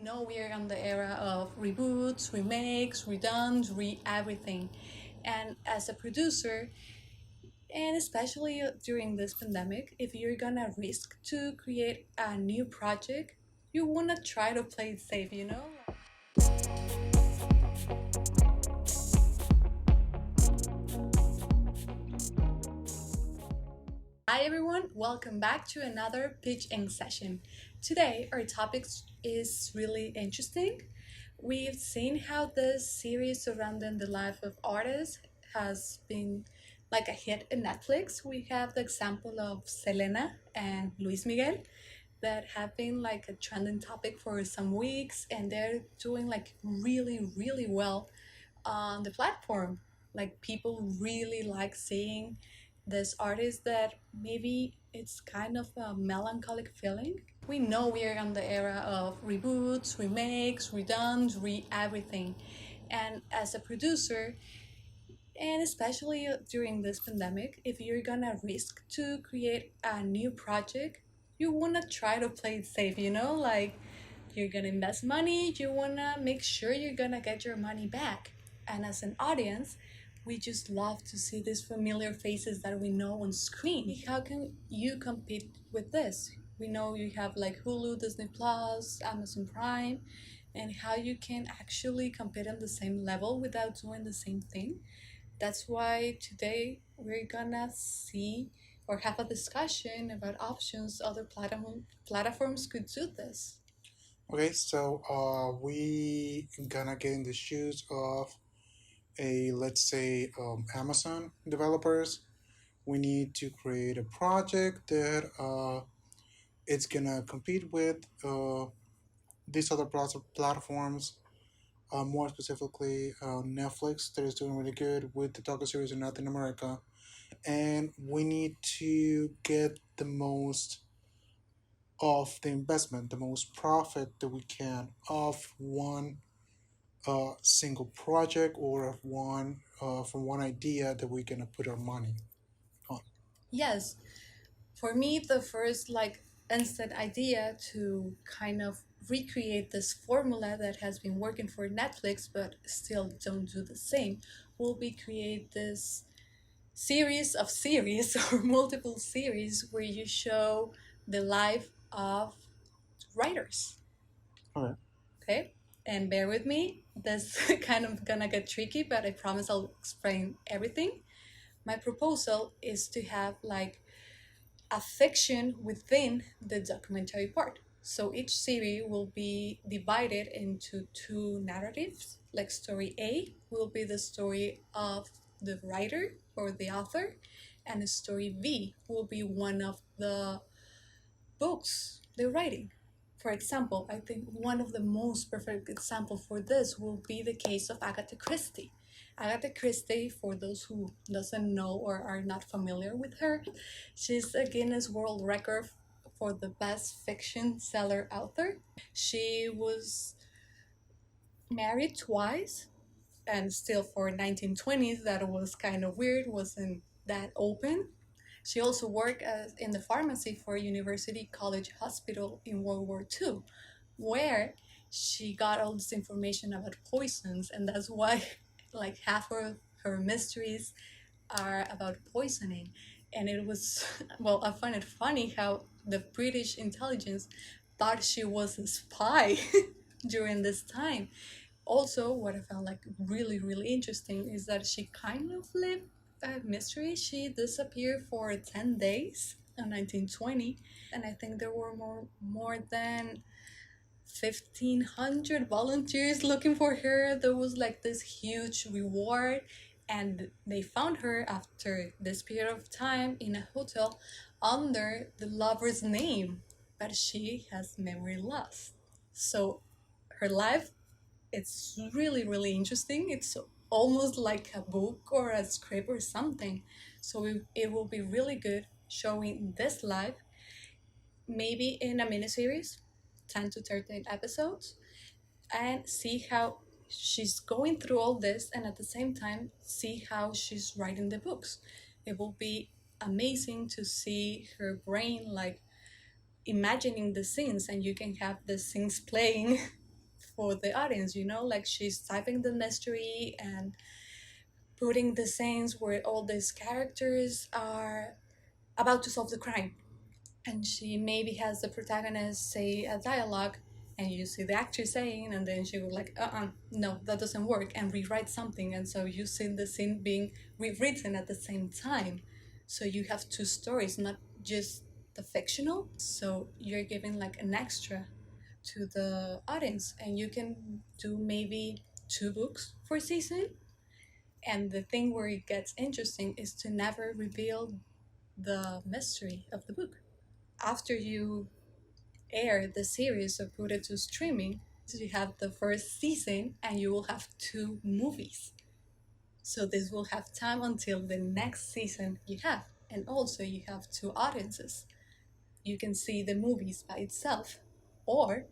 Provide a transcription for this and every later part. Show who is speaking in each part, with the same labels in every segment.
Speaker 1: know we are on the era of reboots, remakes, redones, everything. And as a producer, and especially during this pandemic, if you're gonna risk to create a new project, you wanna try to play it safe, you know? Hi everyone, welcome back to another pitching session. Today our topic is really interesting. We've seen how this series surrounding the life of artists has been like a hit in Netflix. We have the example of Selena and Luis Miguel that have been like a trending topic for some weeks, and they're doing like really well on the platform. Like people really like seeing this artist that maybe it's kind of a melancholic feeling. We know we are on the era of reboots, remakes, redones, everything. And as a producer, and especially during this pandemic, if you're gonna risk to create a new project, you wanna try to play it safe, you know? Like you're gonna invest money, you wanna make sure you're gonna get your money back. And as an audience, we just love to see these familiar faces that we know on screen. How can you compete with this? We know you have like Hulu, Disney Plus, Amazon Prime, and how you can actually compete on the same level without doing the same thing. That's why today we're gonna see or have a discussion about options other platforms could do this.
Speaker 2: Okay, so we gonna get in the shoes of let's say Amazon developers. We need to create a project that it's gonna compete with these other platforms. More specifically, Netflix that is doing really good with the docu series in Latin America, and we need to get the most of the investment, the most profit that we can of one single project or of one from one idea that we're gonna put our money on.
Speaker 1: Yes, for me, the first like instant idea to kind of recreate this formula that has been working for Netflix but still don't do the same will be create this series of series or multiple series where you show the life of writers.
Speaker 2: Okay.
Speaker 1: Okay, and bear with me, this kind of gonna get tricky, but I promise I'll explain everything. My proposal is to have like a fiction within the documentary part. So each series will be divided into two narratives. Like story A will be the story of the writer or the author, and story B will be one of the books they're writing. For example, I think one of the most perfect example for this will be the case of Agatha Christie. Agatha Christie, for those who doesn't know or are not familiar with her, she's a Guinness World Record for the best fiction seller author. She was married twice, and still for 1920s that was kind of weird, wasn't that open. She also worked in the pharmacy for University College Hospital in World War II, where she got all this information about poisons, and that's why like half of her mysteries are about poisoning. And it was, well, I find it funny how the British intelligence thought she was a spy during this time. Also, what I found like really interesting is that she kind of lived a mystery. She disappeared for 10 days in 1920, and I think there were more than 1,500 volunteers looking for her. There was like this huge reward, and they found her after this period of time in a hotel under the lover's name, but she has memory loss. So her life, it's really interesting. It's almost like a book or a script or something. So it will be really good showing this live, maybe in a miniseries, 10 to 13 episodes, and see how she's going through all this, and at the same time see how she's writing the books. It will be amazing to see her brain like imagining the scenes, and you can have the scenes playing for the audience, you know, like she's typing the mystery and putting the scenes where all these characters are about to solve the crime, and she maybe has the protagonist say a dialogue, and you see the actor saying, and then she would like, no, that doesn't work, and rewrite something, and so you see the scene being rewritten at the same time. So you have two stories, not just the fictional, so you're giving like an extra to the audience, and you can do maybe two books for a season. And the thing where it gets interesting is to never reveal the mystery of the book. After you air the series or put it to streaming, so you have the first season and you will have two movies. So this will have time until the next season you have. And also you have two audiences. You can see the movies by itself, or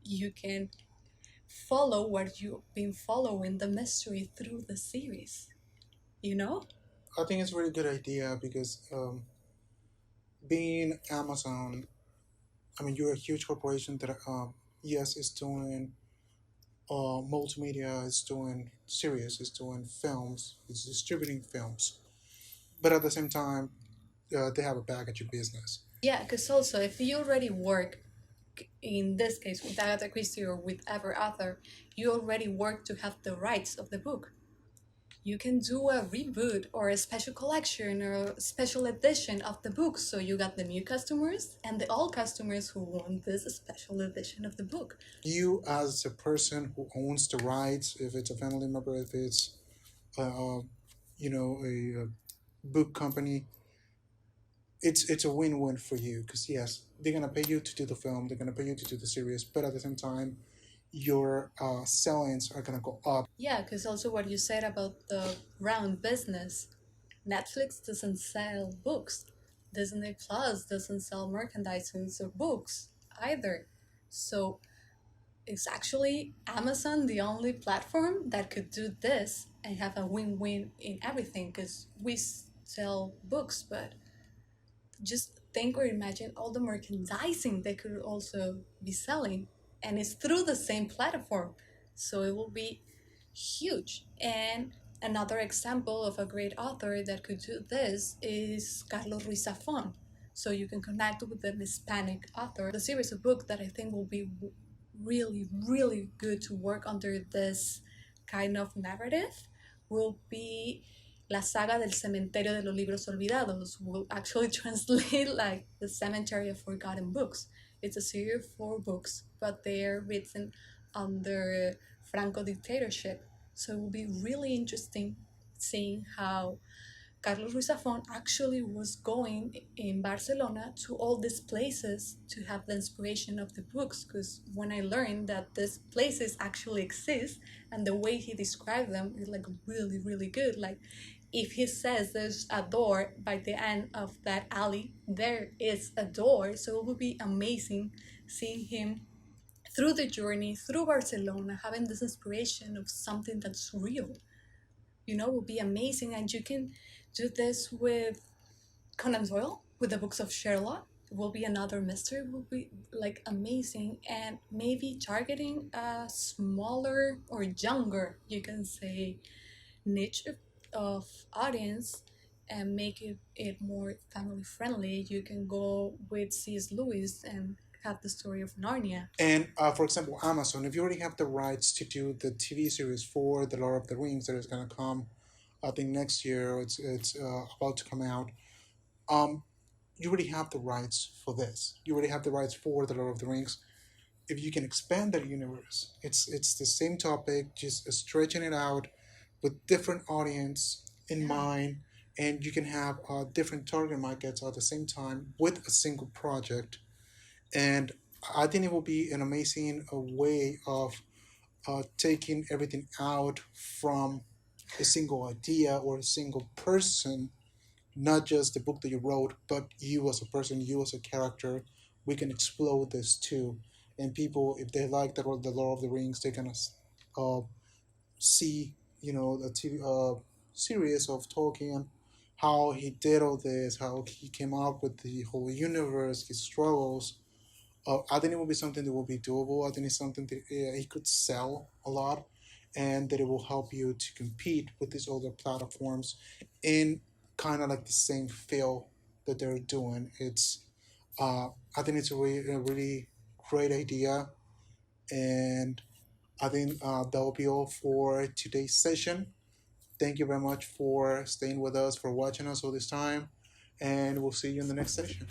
Speaker 1: you can follow what you've been following the mystery through the series, you know?
Speaker 2: I think it's a really good idea because being Amazon, I mean, you're a huge corporation that, yes, is doing multimedia, is doing series, is doing films, is distributing films. But at the same time, they have a baggage of business.
Speaker 1: Yeah, because also if you already work, in this case with Agatha Christie or with every author, you already work to have the rights of the book. You can do a reboot or a special collection or a special edition of the book, so you got the new customers and the old customers who want this special edition of the book.
Speaker 2: You, as a person who owns the rights, if it's a family member, if it's, uh, a book company, it's a win-win for you because yes, they're gonna pay you to do the film, they're gonna pay you to do the series, but at the same time, your sellings are gonna go up.
Speaker 1: Yeah, because also what you said about the round business, Netflix doesn't sell books, Disney Plus doesn't sell merchandise or books either. So it's actually Amazon the only platform that could do this and have a win-win in everything, because we sell books, but just think or imagine all the merchandising they could also be selling, and it's through the same platform, so it will be huge. And another example of a great author that could do this is Carlos Ruiz Zafon. So you can connect with an Hispanic author. The series of books that I think will be really, really good to work under this kind of narrative will be La Saga del Cementerio de los Libros Olvidados. Will actually translate like the Cemetery of Forgotten Books. It's a series of 4 books, but they're written under Franco dictatorship. So it will be really interesting seeing how Carlos Ruiz Zafón actually was going in Barcelona to all these places to have the inspiration of the books. Because when I learned that these places actually exist and the way he described them is like really, really good. Like if he says there's a door by the end of that alley, there is a door. So it would be amazing seeing him through the journey through Barcelona, having this inspiration of something that's real, you know, will be amazing. And you can do this with Conan Doyle, with the books of Sherlock. It will be another mystery, will be like amazing. And maybe targeting a smaller or younger, you can say, niche of audience, and make it more family friendly. You can go with C.S. Lewis and have the story of Narnia.
Speaker 2: And for example, Amazon, if you already have the rights to do the TV series for The Lord of the Rings that is going to come, I think next year, it's about to come out. Um, you already have the rights for this. You already have the rights for The Lord of the Rings. If you can expand that universe, it's the same topic, just stretching it out with different audience in mind, and you can have different target markets at the same time with a single project. And I think it will be an amazing way of taking everything out from a single idea or a single person, not just the book that you wrote, but you as a person, you as a character. We can explode this too. And people, if they like the Lord of the Rings, they're gonna see, the TV series of Tolkien, how he did all this, how he came up with the whole universe, his struggles. I think it will be something that will be doable. I think it's something that it could sell a lot, and that it will help you to compete with these other platforms in kind of like the same feel that they're doing. I think it's a really great idea, and I think that will be all for today's session. Thank you very much for staying with us, for watching us all this time, and we'll see you in the next session.